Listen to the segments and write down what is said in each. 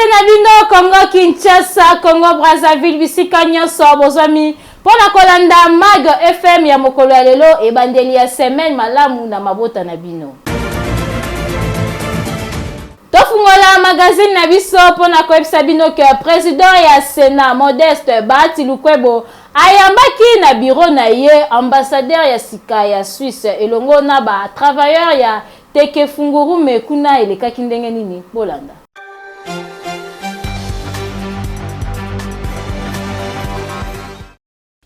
Mbote na bino Congo Kinshasa, Congo Brazzaville, bisika nyonso bozwami pona kolanda Mag FM ya mokolo ya lelo ebandeli ya semaine malamu na mabota na bino. Tofungola magazine na biso pona koyebisa bino ke président ya Sénat Modeste Bahati Lukwebo ayambaki na bureau na ye ambassadeur ya sika ya Suisse elongo na ba travailleur ya Teke Fungurume kuna elekaki ndenge nini bolanda.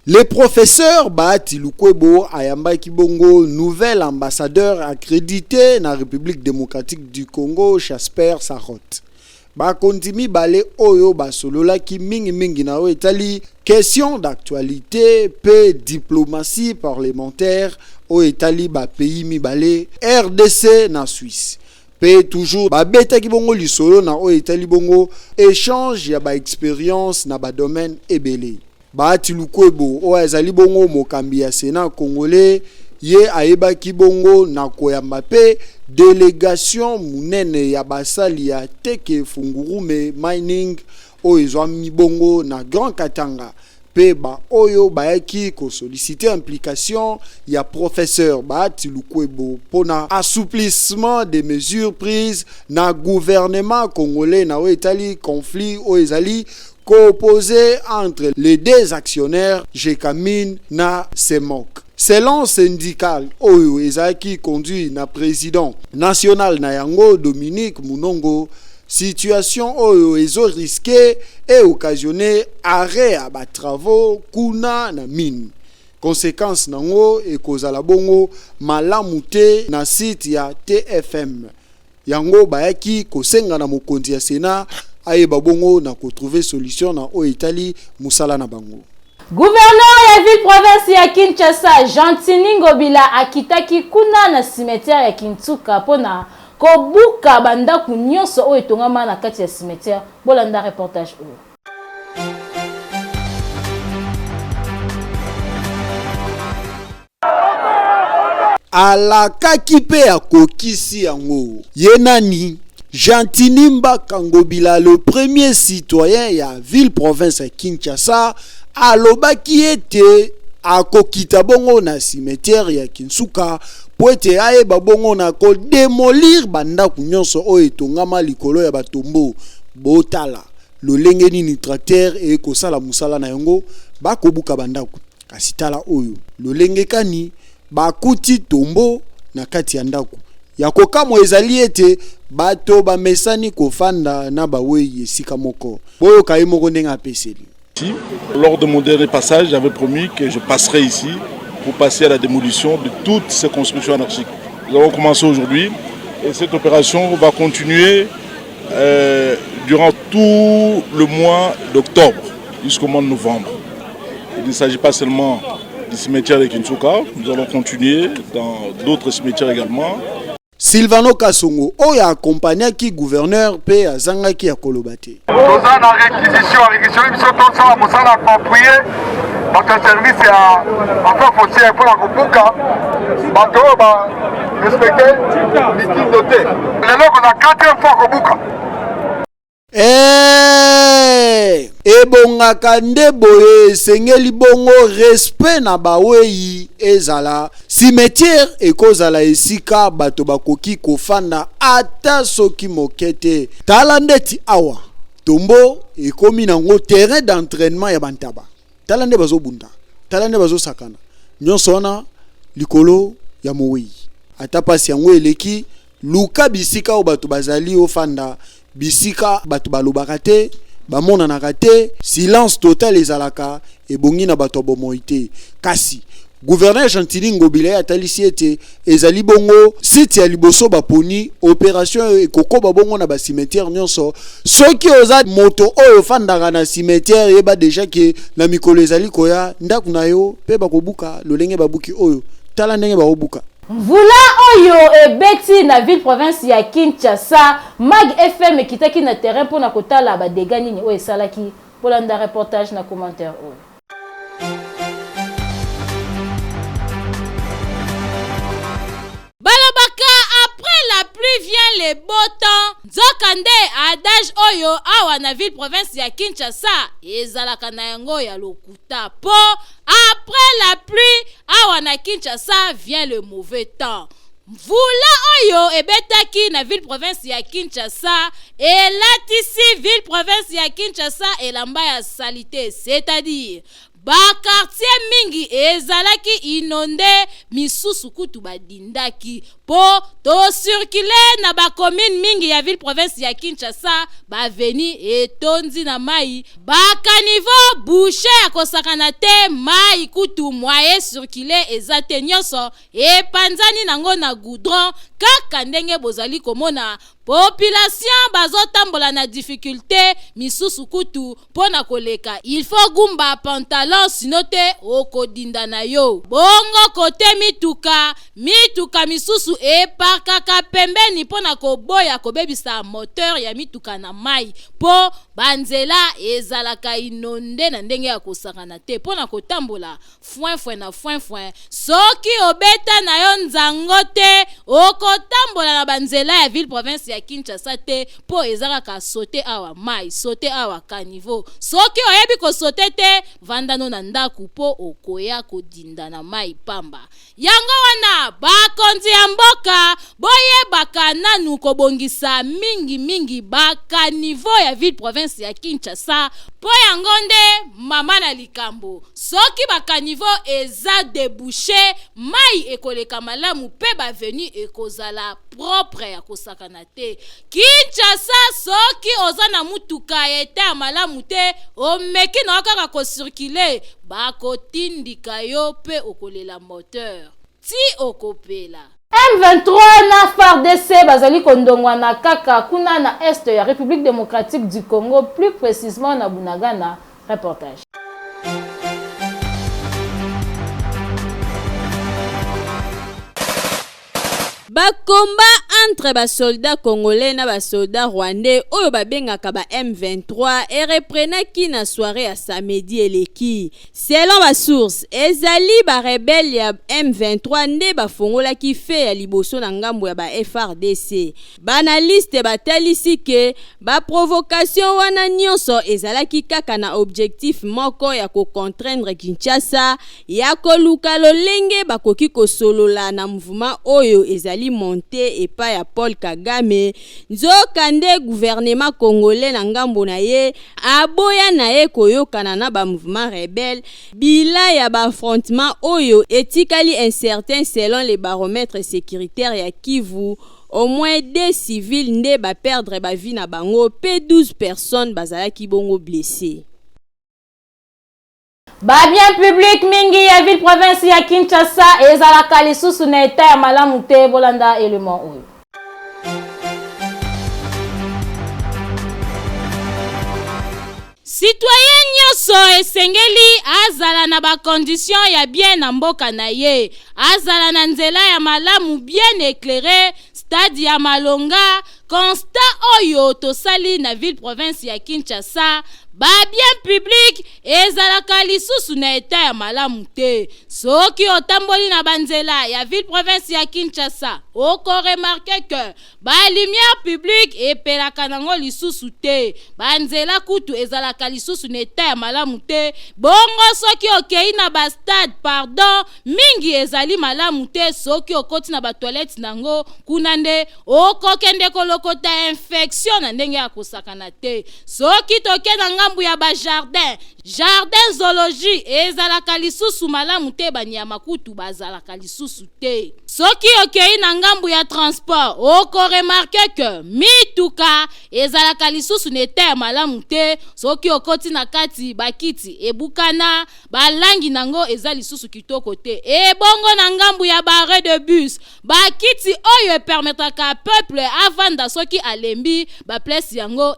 Le professeur Bahati Lukwebo ayambaki bongo nouvel ambassadeur accrédité na République démocratique du Congo, Jasper Sarot. Bakontimi bale oyo basolola ki mingi na o etali question d'actualité pe diplomatie parlementaire o etali ba pays mi bale RDC na Suisse. Pe toujours ba beta ki bongo lisolo na o etali bongo échange ya ba expérience na ba domaine ebele. Bahati Lukwebo o ezali bongo mokambi ya Sénat congolais ye ayebaki bongo na koyamba pe délégation munene ya basali ya Teke Fungurume mining o ezwami bongo na Grand Katanga pe ba oyo bayaki ko solliciter implication ya professeur Bahati Lukwebo pona assouplissement des mesures prises na gouvernement congolais na o etali conflit o ezali co-opposé entre les deux actionnaires Jekamine na Semok. Selon syndical oyo ezaki conduit na président national na yango Dominique Munongo, situation oyo ezo risqué et occasionné arrêt à ba travaux kuna na mine. Conséquence nango ekozala bongo malamute na site ya TFM. Yango bayaki kosenga na mokonzi ya Sénat aye babongo na ko trouver solution na o Italie musala na bango. Gouverneur ya ville province ya Kinshasa Jean-Tini Ngobila akitaki kuna na cimetière ya Kintsuka pona kobuka bandaku nyonso o etongama na kati ya cimetière. Bolanda reportage oyo. Alakaki pe akokisi yango. Yenani Jean-Tini Ngobila, le premier citoyen ya ville-province ya Kinshasa, alobaki ete akokita bongo na cimetière ya Kintsuka po ete ayeba bongo na ko démolir bandaku nyonso oyo etongama likolo ya batombo botala lolenge nini tracteur e kosala musala na yango bakobuka bandaku kasi tala oyo lolenge kani bakuti tombo na kati ya ndaku ya kokamo ezali ete bato bamesani kofanda na bawei esika moko boyo kai moko ndenga apeseli. Lors de mon dernier passage, j'avais promis que je passerai ici pour passer à la démolition de toutes ces constructions anarchiques. Nous avons commencé aujourd'hui et cette opération va continuer durant tout le mois d'octobre jusqu'au mois de novembre. Il ne s'agit pas seulement du cimetière de Kintsuka, nous allons continuer dans d'autres cimetières également. Silvano Kasongo oya accompagna ki gouverneur pe azanga ki ya kolobate. Toza na réquisition biso to sala mosala approprié parce que service ya affaire foncière pour la kobuka bato ba respecter litige doté. Lelo ko na 4e fois kobuka. Ebongaka nde boye sengeli bongo respect na bawei ezala cimetière ekozala esika bato bakoki kofanda ata soki mokete tala ndeti awa tombo ekomi nango terrain d'entraînement ya bantaba tala nde bazobunda tala nde bazosakana nyonso wana likolo ya mowei ata pasi yango eleki luka bisika o bato bazali ofanda bisika bato balobaka te bamonanaka te silence total ezalaka ebongi na bato bomoite kasi gouverneur Jean-Tini Ngobila atalisi ete ezali bongo site ya liboso baponi opération ekokoba bongo na ba cimetière nyonso soki oza moto oyo fandaka na cimetière yeba déjà ke na mikolo ezali koya ndaku na yo pe bakobuka lolenge babuki oyo tala ndenge bakobuka. Vula oyo ebeti na ville province ya Kinshasa Mag FM kitaki na terrain pona kotala ba dégâts nini oyo esalaki bolanda reportage na commentaire oyo. Balabaka après la pluie vient les beaux temps. nzokande adage oyo awa na ville province ya Kinshasa ezalaka na yango ya lokuta po après la pluie awa na Kinshasa vient le mauvais temps. Mvula oyo ebetaki na ville province ya Kinshasa elatisi ville province ya Kinshasa elamba ya salite, c'est-à-dire ba quartier mingi ezalaki inonde misusu kutu badindaki po to circuler na ba commune mingi ya ville province ya Kinshasa ba veni etonzi na mai ba caniveau bouché akosakana te mai kutu moyen circuler ezate nyonso epanzani nango na goudron kaka ndenge bozali komona population bazotambola na difficulté misusu kutu pona koleka il faut gumba pantalon sinote okodinda na yo bongo kote mituka misusu epakaka pembeni pona koboya kobebisa moteur ya mituka na mai po banzela ezalaka inonde na ndenge ya kosakana te pona kotambola foin na foin soki obeta na yo nzango te okotambola na banzela ya ville province ya Kinshasa te po ezalaka sote awa mai sote awa caniveau soki oyebi ko sote te vandano na ndaku po okoya kodinda na mai pamba yango wana bakonzi ya mboka boyebaka nanu kobongisa mingi ba caniveau ya ville province ya Kinshasa po yango nde mama na likambo soki ba caniveau eza débouché mai ekoleka malamu pe ba venu ekozala propre ya kosakana te Kinshasa soki oza na mutuka ete malamu te omeki na kaka ko circuler bakotindika yo pe okolela moteur ti okopela. M23 na FARDC bazali kondongwa na kaka kuna na est ya République démocratique du Congo, plus précisément na Bunagana. Reportage. Bakomba entre basoldat congolais na basoldat rwandais oyo babengaka ba M23 et reprenaki na soirée ya samedi eleki. Selon ba source, ezali ba rebelle ya M23 nde bafongolaki fe ya liboso na ngambo ya ba FRDC. Banaliste batalisi ke ba provocation wana nyonso ezalaki kaka na objectif moko ya ko contraindre Kinshasa ya koluka lolenge bakoki kosolola na mouvement oyo ezali monté epa ya Paul Kagame nzokande gouvernement congolais na ngambo na ye aboya na ye koyokana na ba mouvement rebelle bila ya ba affrontement oyo etikali incertain selon les baromètres sécuritaires ya Kivu. Au moins 2 civils nde ba perdre ba vie na bango pe 12 personnes bazalaki bongo blessés. Ba bien public mingi ya ville province ya Kinshasa ezalaka lisusu na eta ya malamu te bolanda élément oyo. Citoyen nyonso esengeli azala na ba condition ya bien na mboka na ye, azala na nzela ya malamu bien éclairé, stade ya malonga, constat oyo tosali na ville province ya Kinshasa. Ba bien public ezalaka lisusu na eta ya malamu te. Soki otamboli na banzela ya ville province ya Kinshasa, oko remarque que ba lumière publique epelaka nango lisusu te. Banzela kutu ezalaka lisusu na eta ya malamu te. Bongo soki okei na ba stade pardon mingi ezali malamu te. Soki okoti na ba toilette nango kunande oko kende kolokota infection na ndenge ya kosakana te. Soki toke na ngambu ya ba jardin zoologie ezalaka lisusu malamu te banyama kutu bazalaka lisusu te. Soki okei na ngambu ya transport oko remarque que mituka ezalaka lisusu nete malamu te. Soki okoti na kati bakiti ebukana balangi nango eza lisusu kitoko te. Ebongo na ngambu ya barre de bus bakiti oyo permetaka peuple avanda soki alembi ba place yango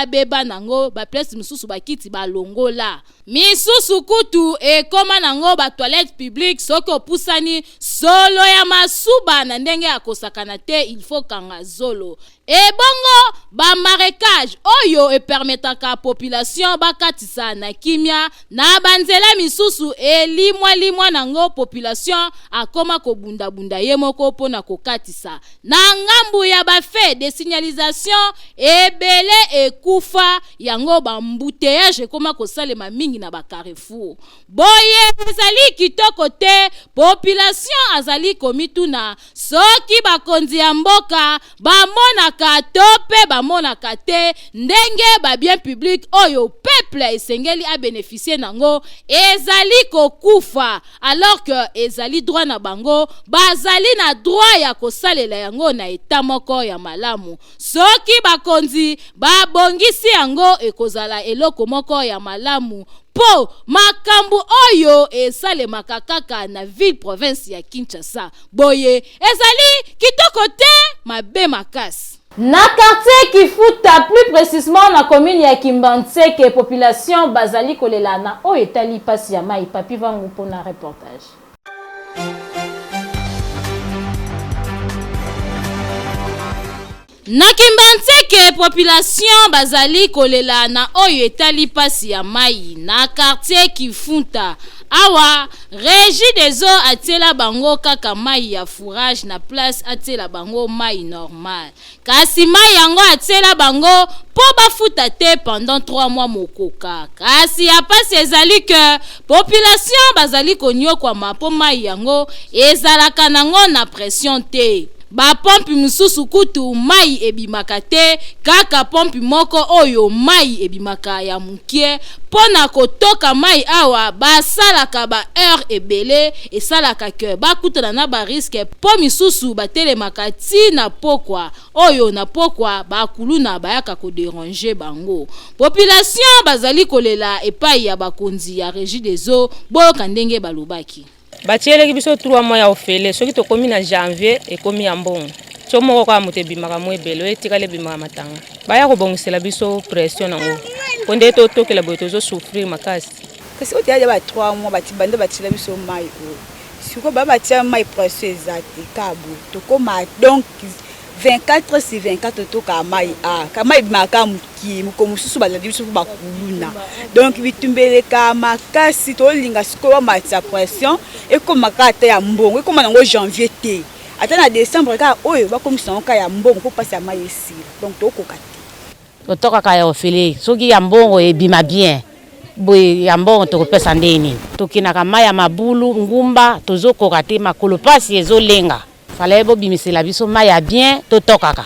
beba nango ba place misusu bakiti balongola. Misusu kutu ekoma nango ba toilette publique soki opusani solo ya masuba na ndenge ya kosakana te il faut kanga zolo. ebongo ba marécage oyo epermetaka population bakatisa na kimia na banzela misusu elimwa nango population akoma kobunda ye moko pona kokatisa na ngambu ya bafe de signalisation ebele ekufa yango bambuteyage ekoma kosalema mingi na bacarrefour boye ezali kitoko te population azali komituna soki bakonzi ya mboka bamonaka tope bamonaka te ndenge ba bien public oyo peuple esengeli a bénéficier nango ezali kokufa alors que ezali droit na bango bazali na droit ya kosalela yango na eta moko ya malamu soki bakonzi babongisi yango ekozala eloko moko ya malamu po makambu oyo esalemaka kaka na ville province ya Kinshasa boye ezali kitoko te mabe makasi. Na quartier Kifuta, plus précisément na commune ya Kimbantseke, population bazali kolela na o etali pasi ya mai papi vangu pona reportage. Na Kimbantseke population bazali kolela na oyo etali pasi ya mai na quartier Kifuta awa régie des eaux atela bango kaka mai ya fourrage na place atela bango mai normal kasi mai yango atela bango po bafuta te pendant 3 mois mokoka kasi ya pasi ezali que population bazali konyokwa mapo mai yango ezalaka nango na pression te ba pompi mususu kutu mai ebimaka te kaka pompi moko oyo mai ebimaka ya mukie pona kotoka mai awa basalaka ba heure ebele esalaka ke bakutana na ba risque po misusu batelemaka ti na pokwa oyo na pokwa bakuluna bayaka ko déranger bango population bazali kolela epai ya bakonzi ya régie des eaux boyoka ndenge balobaki batieleki biso 3 mois ya ofele soki tokomi na janvier ekomi ya mbongo so moko kwa moto ebimaka mo ebele etikala ebimaka matanga baya kobongisela biso pression nango po nde totokela boye tozosouffrir makasi kasi otiaja ba 3 mois batibande batila biso mai oyo siko babatia mai pression ezate kabo tokoma donc 24 sur 24 toka mai kama ibimaka muki mukomususu bazali biso bakuluna donc bitumbeleka makasi tolinga siko matia pression ekomaka ata ya mbongo ekoma nango janvier te ata na décembre ka oyo bakomisa ka ya mbongo po pasi ya mai esila donc tokoka te totoka ka ya ofele soki ya mbongo ebima bien boye ya mbongo tokopesa ndeni tokinaka mai ya mabulu ngumba tozokoka te makolo pasi ezolenga fallait bobimisela biso mai ya bien totokaka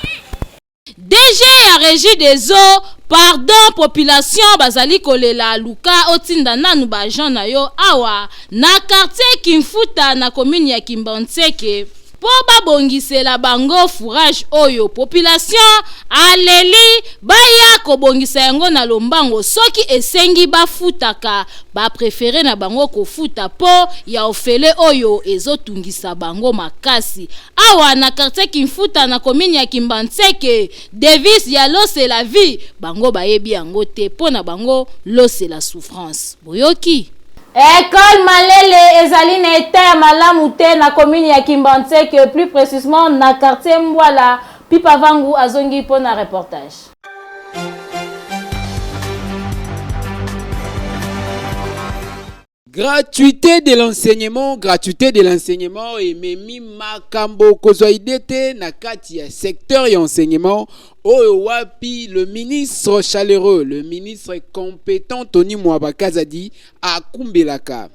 DG ya régie des eaux pardon population bazali kolela luka otinda nanu ba agent na yo awa na quartier Kimfuta na commune ya Kimbantseke po babongisela bango fourrage oyo population aleli baya kobongisa yango na lombango soki esengi bafutaka ba préféré na bango kofuta po ya ofele oyo ezotungisa bango makasi awa na quartier Kimfuta na commune ya Kimbantseke devise ya l'eau c'est la vie bango bayebi yango te po na bango l'eau c'est la souffrance boyoki. École Malele ezali na eta malamu te na commune ya Kimbantseke plus précisément na quartier Mbwala pipa vangu azongi po na reportage. Gratuité de l'enseignement et memi makambo kozoidete na kati ya secteur ya enseignement oyo wapi le ministre chaleureux, le ministre compétent Tony Mwabakazadi akumbelaka.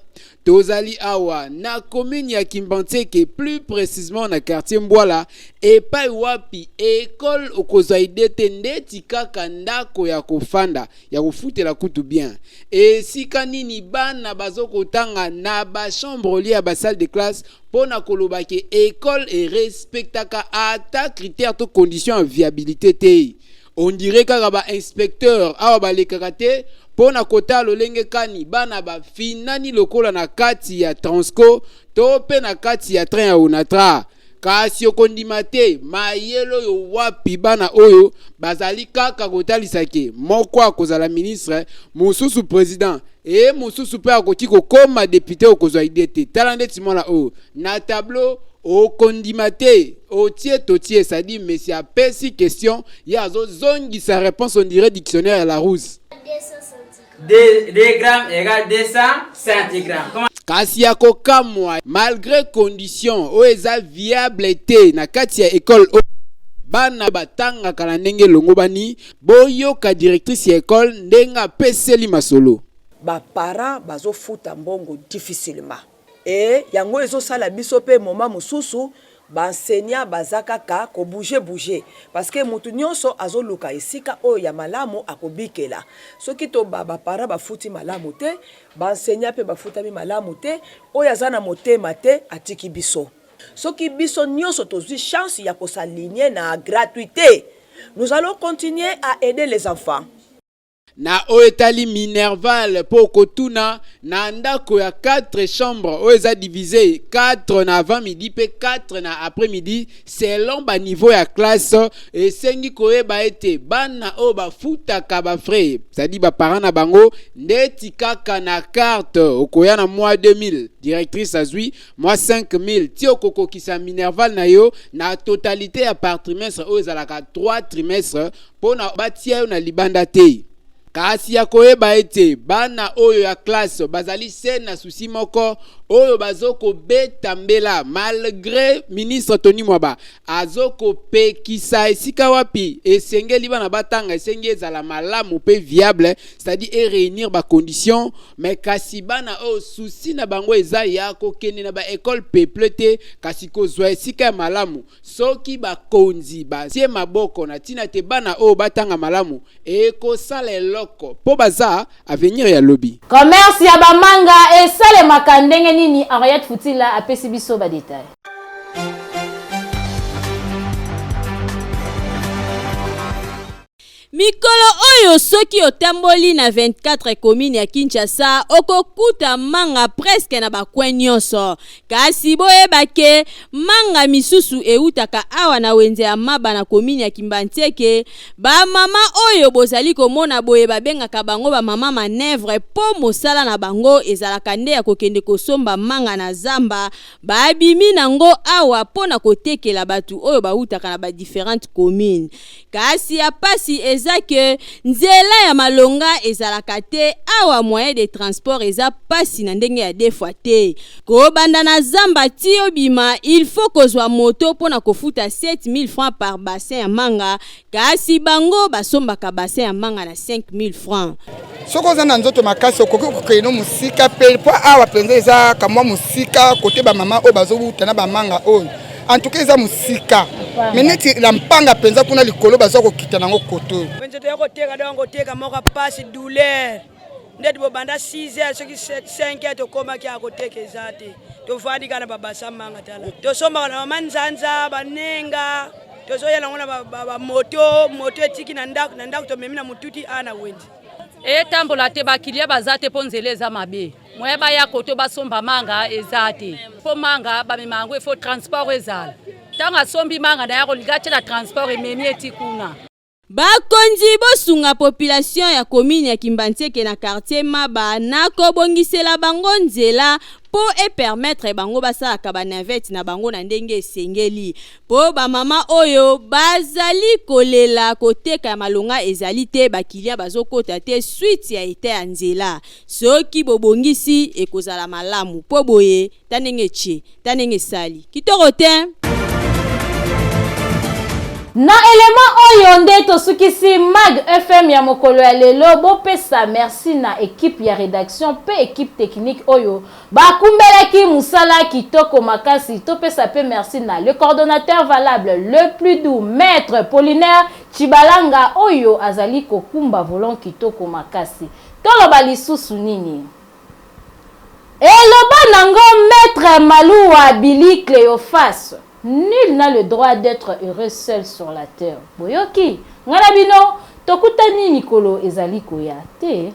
Tozali awa na commune ya Kimbantseke plus précisément na quartier Mbwala epai wapi école okozaidete ndeti kaka ndako ya kofanda ya kofutela kutu bien esika nini bana bazokotanga na ba chambre lia ba salle de classe pona kolobake école et respectaka ata critère to condition en viabilité te on dirait kaka ba inspecteur awa balekaka te pona kota lolenge kani bana ba finani lokola na kati ya Transco to pe na kati ya train ya Onatra kasi okondima te mayelo yo wapi bana oyo bazali kaka kotalisake moko akozala ministre mosusu président et mosusu pe akoti kokoma député okozwa idée te tala ndeti mwana oyo na tableau au condimate, au tiers, ça dit, mais si a pessi question, il y a zone qui sa réponse, on dirait dictionnaire à la rousse. 2 grammes égale 200 centigrammes. Kasi ya kokamwa, malgré conditions, o eza viable te na kati ya école bana batanga kana ndenge longo bani boyo ka directrice ya école ndenga peseli masolo. Ba para bazo futa mbongo difficilement. Et yango ezo sala biso pe moma mususu ba enseignant bazaka ka ko bouger parce que mutu nyonso azo luka esika o ya malamu akobikela. Soki to ba para ba futi malamu te, ba enseignant pe ba futa mi malamu te, o ya zana motema te atiki biso. Soki biso nyonso tozwi chance ya ko s'aligner na gratuité. Nous allons continuer à aider les enfants. Na oetali Minerval po kotuna na ndako ya 4 chambres o eza divisé 4 na avant midi pe 4 na après midi selon ba niveau ya classe et sengi koyeba ete bana o ba futaka ba frais ça dit ba parents na bango ndeti kaka na carte okoya na mois 2000 directrice azui mois 5000 ti okoko kisa Minerval na yo na totalité ya par trimestre o ezalaka 3 trimestres pona batia na libanda te. Kasi ya koyeba ete bana oyo ya classe bazali sena susi moko oyo bazoko beta mbela malgré ministre Tony Mwaba azoko pekisa esika wapi esengeli bana batanga esengi ezala malamu pe viable c'est-à-dire réunir ba conditions mais kasi bana oyo susi na bango eza ya kokende na ba école peuplete kasi kozwa esika malamu soki ba konzi ba tie maboko na tina te bana oyo batanga malamu eko sala loko po baza avenir ya lobby commerce ya bamanga esale makandenge nini Henriette Futila apesi biso ba détail. Mikolo oyo soki otamboli na 24 commune ya Kinshasa okokuta manga presque na bakwen nyonso kasi boyebake manga misusu eutaka awa na wenze ya maba na commune ya Kimbantieke ba mama oyo bozali komona boye babengaka bango ba mama manevre po mosala na bango ezalaka nde ya kokende kosomba manga na zamba babimi nango awa pona kotekela batu oyo bautaka na ba différentes communes kasi ya pasi que nzela ya malonga ezalaka te awa moyen de transport eza pasi na ndenge ya defwa te ko banda na zamba ti obima il faut kozwa moto pona kofuta 7000 francs par bassin ya manga kasi bango basombaka bassin ya manga na 5000 francs soko za na nzoto makasi okoki kokeno musika pe po awa penza eza kamwa musika kote ba mama o bazobuta na ba manga oyo en tout cas eza musika mineti la mpanga penza kuna likolo bazako kita nango koto penza to yako teka dongo teka moka passe douleur ndeti bo banda 6h soki 5h to koma ki akoteka ezate to vandi kana baba samanga tala to soma na manzanza banenga to soya na ngona ba moto etiki na ndako to memina mututi ana wendi etambola te bakilia bazate ponzeleza mabe moyeba ya koto basomba manga ezate po manga bamemango efo transport ezala tanga sombi manga na yako ligache la transport ememi etikuna bakonzi bosunga population ya commune ya Kimbantieke na quartier maba na kobongisela bango nzela po permettre bango basalaka ba navette na bango na ndenge esengeli po ba mama oyo bazali kolela koteka ya malonga ezali te bakilia bazokota te suite ya ete ya nzela soki bobongisi ekozala malamu po boye tanenge che tanenge sali kitoko te. Na élément oyo nde tosukisi Mag FM ya mokolo ya lelo bopesa merci na équipe ya rédaction pe équipe technique oyo bakumbelaki musala kitoko makasi topesa pe merci na le coordonnateur valable le plus doux maître Polinaire Chibalanga oyo azali kokumba volant kitoko makasi toloba lisusu nini eloba nango maître Malouwa Billy Cléophas. Nul n'a le droit d'être heureux seul sur la terre. Boyoki, ngana bino, tokutani Nikolo ezali koya te.